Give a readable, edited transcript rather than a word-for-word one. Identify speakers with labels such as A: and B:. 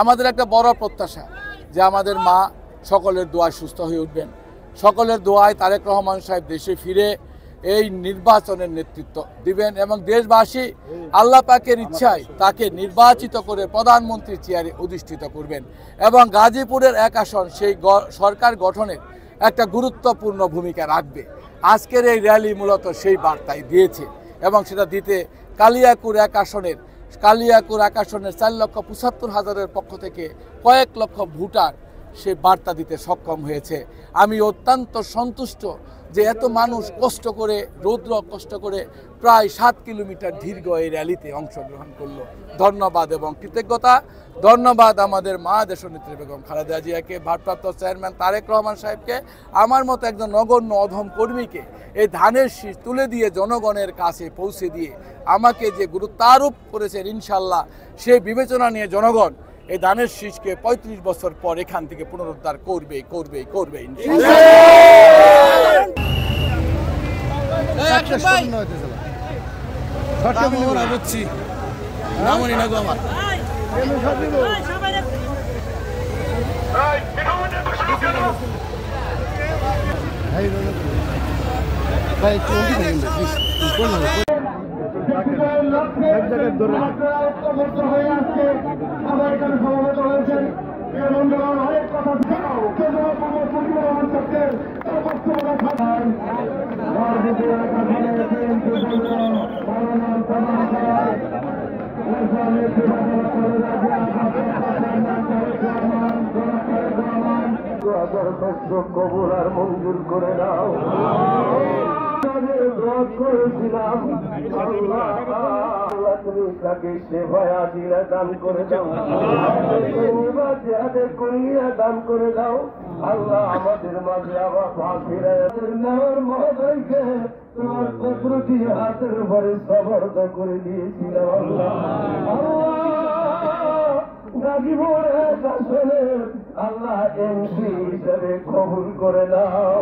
A: আমাদের একটা বড় প্রত্যাশা যে আমাদের মা সকলের দোয়ায় সুস্থ হয়ে উঠবেন, সকলের দোয়ায় তারেক রহমান সাহেব দেশে ফিরে এই নির্বাচনের নেতৃত্ব দিবেন এবং দেশবাসী আল্লাহ পাকের ইচ্ছায় তাকে নির্বাচিত করে প্রধানমন্ত্রীর চেয়ারে অধিষ্ঠিত করবেন এবং গাজীপুরের এক আসন সেই সরকার গঠনের একটা গুরুত্বপূর্ণ ভূমিকা রাখবে। আজকের এই র্যালি মূলত সেই বার্তাই দিয়েছে এবং সেটা দিতে কালিয়াকুর এক আসনের 4,75,000-এর পক্ষ থেকে কয়েক লক্ষ ভোটার সে বার্তা দিতে সক্ষম হয়েছে। আমি অত্যন্ত সন্তুষ্ট যে এত মানুষ কষ্ট করে কষ্ট করে প্রায় 7 কিলোমিটার দীর্ঘ এই র্যালিতে অংশগ্রহণ করলো। ধন্যবাদ এবং কৃতজ্ঞতা। ধন্যবাদ আমাদের মা দেশনেত্রী বেগম খালেদা জিয়াকে, ভারপ্রাপ্ত চেয়ারম্যান তারেক রহমান সাহেবকে, আমার মতো একজন নগণ্য অধম কর্মীকে এই ধানের শীষ তুলে দিয়ে জনগণের কাছে পৌঁছে দিয়ে আমাকে যে গুরুত্ব আরোপ করেছেন, ইনশাল্লাহ সেই বিবেচনা নিয়ে জনগণ এই ধানের শীষকে 35 বছর পর এখান থেকে পুনরুদ্ধার করবে
B: কবুল আর মঞ্জুর করে দাও। করেছিলাম আল্লাহ তুমি তাকে সেবায় আজিরা দান করে দাও, দান করে দাও। আল্লাহ আমাদের মাঝে আবার মহোদয়কে তোমার প্রকৃতি হাতের উপরে সবর্দ করে দিয়েছিলাম। আল্লাহ গাজীপুরের আসলে আল্লাহ এমপি হিসেবে কবুল করে দাও।